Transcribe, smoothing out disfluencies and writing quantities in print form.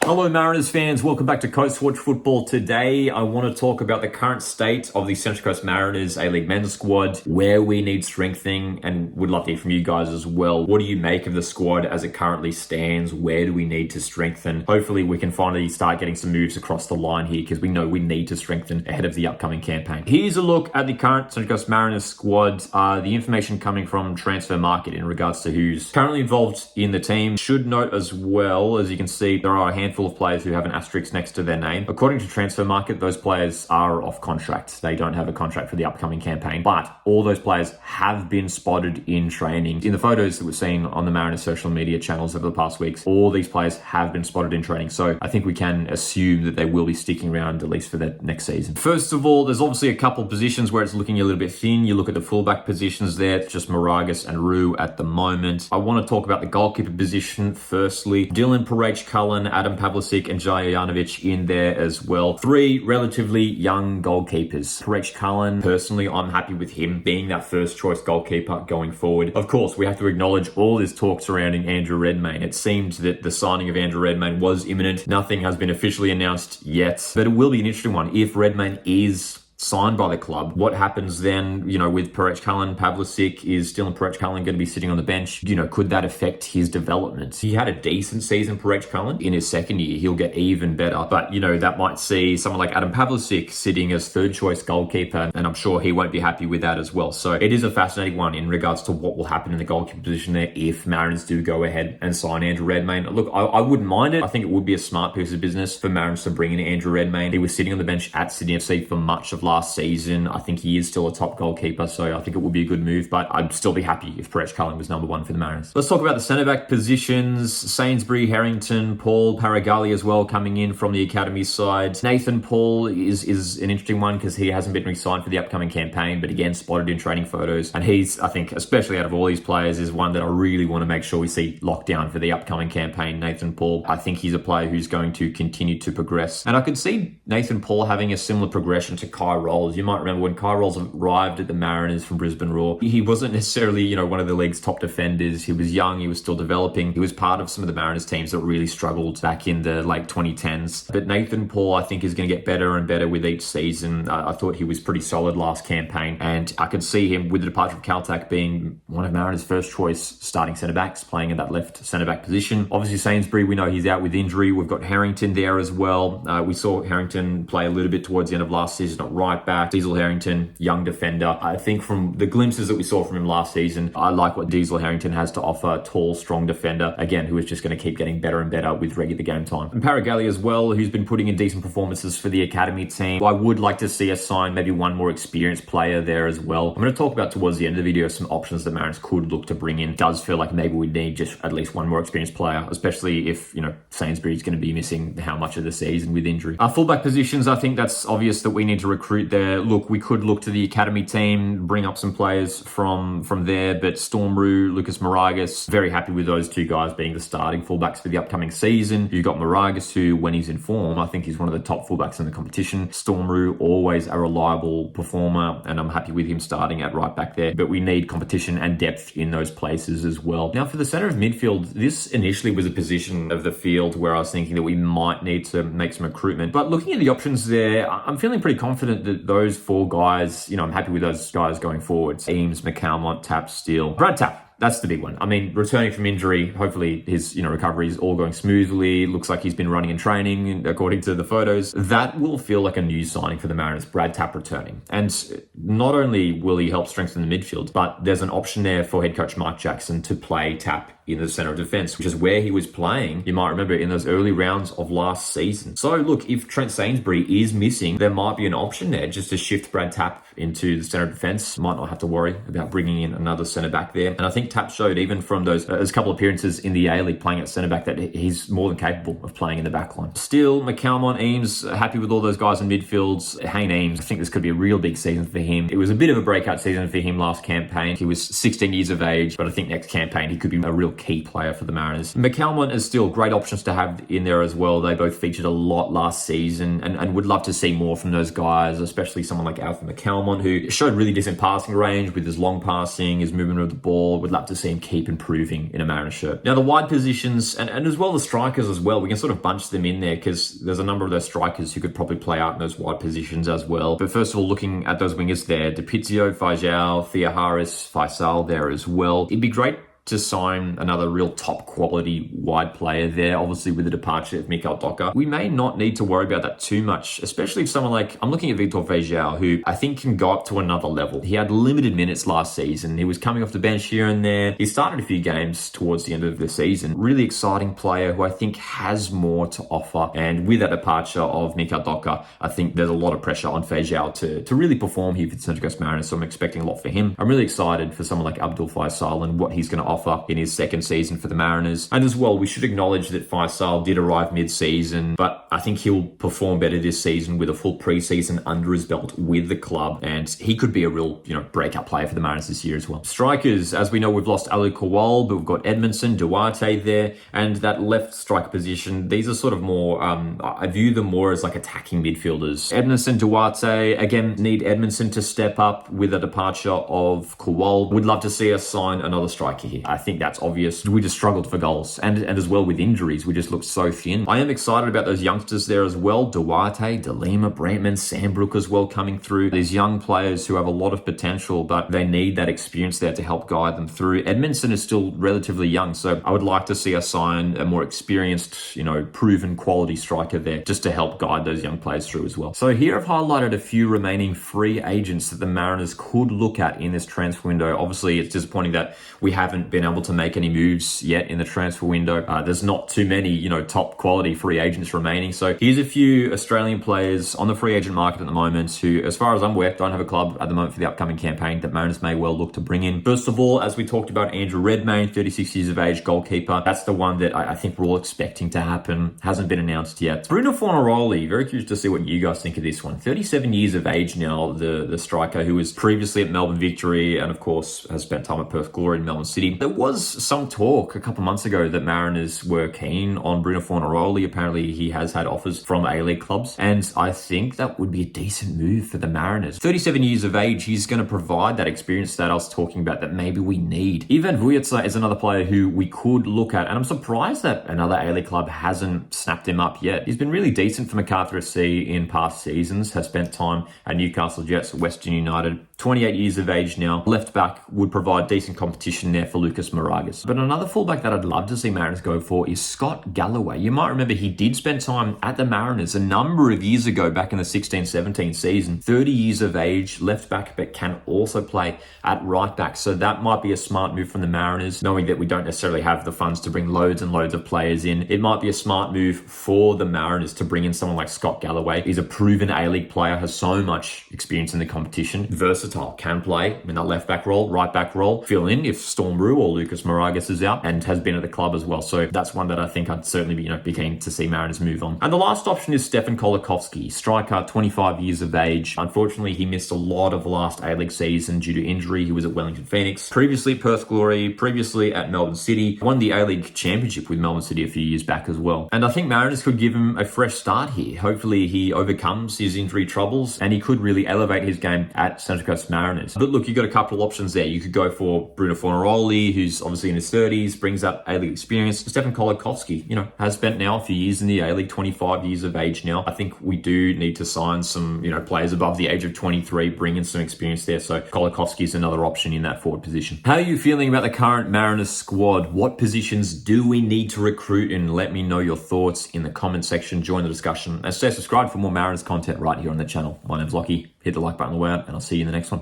Hello Mariners fans, welcome back to Coast Watch Football. Today I want to talk about the current state of the Central Coast Mariners A-League men's squad, where we need strengthening, and would love to hear from you guys as well. What do you make of the squad as it currently stands? Where do we need to strengthen? Hopefully we can finally start getting some moves across the line here, because we know we need to strengthen ahead of the upcoming campaign. Here's a look at the current Central Coast Mariners squad. The information coming from Transfer Market in regards to who's currently involved in the team. Should note as well, as you can see, there are a handful of players who have an asterisk next to their name. According to Transfer Market, those players are off contract. They don't have a contract for the upcoming campaign, but all those players have been spotted in training. In the photos that we've seen on the Mariners social media channels over the past weeks, all these players have been spotted in training. So I think we can assume that they will be sticking around at least for the next season. First of all, there's obviously a couple of positions where it's looking a little bit thin. You look at the fullback positions there, it's just Moragas and Rue at the moment. I want to talk about the goalkeeper position firstly. Dylan Parach-Cullen, Adam Pavlicic, and Jaya Janovic in there as well. Three relatively young goalkeepers. Parach-Cullen, personally, I'm happy with him being that first choice goalkeeper going forward. Of course, we have to acknowledge all this talk surrounding Andrew Redmayne. It seemed that the signing of Andrew Redmayne was imminent. Nothing has been officially announced yet, but it will be an interesting one. If Redmayne is signed by the club, what happens then, with Parach-Cullen, Pavlicic? Is Dylan Parach-Cullen going to be sitting on the bench? Could that affect his development? He had a decent season, Parach-Cullen. In his second year, he'll get even better. But, that might see someone like Adam Pavlicic sitting as third choice goalkeeper, and I'm sure he won't be happy with that as well. So it is a fascinating one in regards to what will happen in the goalkeeper position there if Mariners do go ahead and sign Andrew Redmayne. Look, I wouldn't mind it. I think it would be a smart piece of business for Mariners to bring in Andrew Redmayne. He was sitting on the bench at Sydney FC for much of last season. I think he is still a top goalkeeper, so I think it would be a good move, but I'd still be happy if Parach-Cullen was number one for the Mariners. Let's talk about the centre-back positions. Sainsbury, Harrington, Paul, Paragali as well coming in from the academy side. Nathan Paul is an interesting one because he hasn't been re-signed for the upcoming campaign, but again, spotted in training photos. And he's, I think, especially out of all these players, is one that I really want to make sure we see locked down for the upcoming campaign. Nathan Paul, I think he's a player who's going to continue to progress. And I could see Nathan Paul having a similar progression to Kai Rolls. You might remember when Kai Rolls arrived at the Mariners from Brisbane Roar, he wasn't necessarily, one of the league's top defenders. He was young, he was still developing. He was part of some of the Mariners teams that really struggled back in the late 2010s. But Nathan Paul, I think, is going to get better and better with each season. I thought he was pretty solid last campaign, and I could see him, with the departure of Caltac, being one of Mariners' first choice starting centre-backs, playing in that left centre-back position. Obviously, Sainsbury, we know he's out with injury. We've got Harrington there as well. We saw Harrington play a little bit towards the end of last season at right back. Diesel Harrington, young defender. I think from the glimpses that we saw from him last season, I like what Diesel Harrington has to offer. Tall, strong defender, again, who is just going to keep getting better and better with regular game time. And Paragali as well, who's been putting in decent performances for the academy team. I would like to see us sign maybe one more experienced player there as well. I'm going to talk about towards the end of the video some options that Mariners could look to bring in. It does feel like maybe we need just at least one more experienced player, especially if, Sainsbury's going to be missing how much of the season with injury. Our fullback positions, I think that's obvious that we need to recruit there. Look, we could look to the academy team, bring up some players from there, but Storm Rue, Lucas Moragas, very happy with those two guys being the starting fullbacks for the upcoming season. You've got Moragas, who, when he's in form, I think he's one of the top fullbacks in the competition. Storm Rue, always a reliable performer, and I'm happy with him starting at right back there, but we need competition and depth in those places as well. Now, for the centre of midfield, this initially was a position of the field where I was thinking that we might need to make some recruitment, but looking at the options there, I'm feeling pretty confident that those four guys, I'm happy with those guys going forward. Eames, McCalmont, Tapp, Steele, Brad Tapp. That's the big one. I mean, returning from injury, hopefully his, recovery is all going smoothly. Looks like he's been running and training according to the photos. That will feel like a new signing for the Mariners, Brad Tapp returning. And not only will he help strengthen the midfield, but there's an option there for head coach Mark Jackson to play Tapp in the center of defense, which is where he was playing, you might remember, in those early rounds of last season. So look, if Trent Sainsbury is missing, there might be an option there just to shift Brad Tapp into the center of defense. Might not have to worry about bringing in another center back there. And I think Tapp showed, even from those couple of appearances in the A-League playing at center back, that he's more than capable of playing in the back line. Still, McCalmont, Eames, happy with all those guys in midfields. Hayne Eames, I think this could be a real big season for him. It was a bit of a breakout season for him last campaign. He was 16 years of age, but I think next campaign he could be a real key player for the Mariners. McCalmont is still great options to have in there as well. They both featured a lot last season and would love to see more from those guys, especially someone like Alfred McCalmont, who showed really decent passing range with his long passing, his movement of the ball. Would love to see him keep improving in a Mariners shirt. Now, the wide positions and as well the strikers as well, we can sort of bunch them in there because there's a number of those strikers who could probably play out in those wide positions as well. But first of all, looking at those wingers there, DePizio, Fajal, Theoharis, Faisal there as well. It'd be great to sign another real top quality wide player there, obviously with the departure of Mikael Docker. We may not need to worry about that too much, especially if someone like, I'm looking at Victor Fejao, who I think can go up to another level. He had limited minutes last season. He was coming off the bench here and there. He started a few games towards the end of the season. Really exciting player who I think has more to offer. And with that departure of Mikael Docker, I think there's a lot of pressure on Fejao to really perform here for the Central Coast Mariners. So I'm expecting a lot for him. I'm really excited for someone like Abdul Faisal and what he's going to offer in his second season for the Mariners. And as well, we should acknowledge that Faisal did arrive mid-season, but I think he'll perform better this season with a full preseason under his belt with the club, and he could be a real, breakout player for the Mariners this year as well. Strikers, as we know, we've lost Ali Kowal, but we've got Edmondson, Duarte there, and that left striker position, these are sort of more, I view them more as like attacking midfielders. Edmondson, Duarte, again, need Edmondson to step up with the departure of Kowal. Would love to see us sign another striker here. I think that's obvious. We just struggled for goals. And as well with injuries, we just looked so thin. I am excited about those youngsters there as well. Duarte, DeLima, Brantman, Sandbrook as well coming through. These young players who have a lot of potential, but they need that experience there to help guide them through. Edmondson is still relatively young, so I would like to see us sign a more experienced, proven quality striker there just to help guide those young players through as well. So here I've highlighted a few remaining free agents that the Mariners could look at in this transfer window. Obviously, it's disappointing that we haven't been able to make any moves yet in the transfer window. There's not too many, top quality free agents remaining. So here's a few Australian players on the free agent market at the moment who, as far as I'm aware, don't have a club at the moment for the upcoming campaign that Mariners may well look to bring in. First of all, as we talked about, Andrew Redmayne, 36 years of age, goalkeeper. That's the one that I think we're all expecting to happen. Hasn't been announced yet. Bruno Fornaroli, very curious to see what you guys think of this one. 37 years of age now, the striker who was previously at Melbourne Victory and of course has spent time at Perth Glory in Melbourne City. There was some talk a couple months ago that Mariners were keen on Bruno Fornaroli. Apparently he has had offers from A-League clubs, and I think that would be a decent move for the Mariners. 37 years of age, he's going to provide that experience that I was talking about that maybe we need. Ivan Vujica is another player who we could look at, and I'm surprised that another A-League club hasn't snapped him up yet. He's been really decent for MacArthur SC in past seasons, has spent time at Newcastle Jets, Western United. 28 years of age now. Left back would provide decent competition there for Lucas Moragas. But another fullback that I'd love to see Mariners go for is Scott Galloway. You might remember he did spend time at the Mariners a number of years ago back in the 16-17 season. 30 years of age, left back, but can also play at right back. So that might be a smart move from the Mariners, knowing that we don't necessarily have the funds to bring loads and loads of players in. It might be a smart move for the Mariners to bring in someone like Scott Galloway. He's a proven A-League player, has so much experience in the competition, versatile, can play in that left back role, right back role, fill in if Storm Rue or Lucas Moragas is out, and has been at the club as well. So that's one that I think I'd certainly be keen to see Mariners move on. And the last option is Stefan Kolikovsky, striker, 25 years of age. Unfortunately, he missed a lot of the last A-League season due to injury. He was at Wellington Phoenix, previously Perth Glory, previously at Melbourne City, won the A-League championship with Melbourne City a few years back as well. And I think Mariners could give him a fresh start here. Hopefully he overcomes his injury troubles and he could really elevate his game at Central Coast Mariners. But look, you've got a couple of options there. You could go for Bruno Fornaroli, who's obviously in his 30s, brings up A-League experience. Stefan Kolikovsky, has spent now a few years in the A-League, 25 years of age now. I think we do need to sign some, players above the age of 23, bring in some experience there. So Kolikovsky is another option in that forward position. How are you feeling about the current Mariners squad? What positions do we need to recruit in? Let me know your thoughts in the comment section. Join the discussion and stay subscribed for more Mariners content right here on the channel. My name's Lockie. Hit the like button on the way out, and I'll see you in the next one.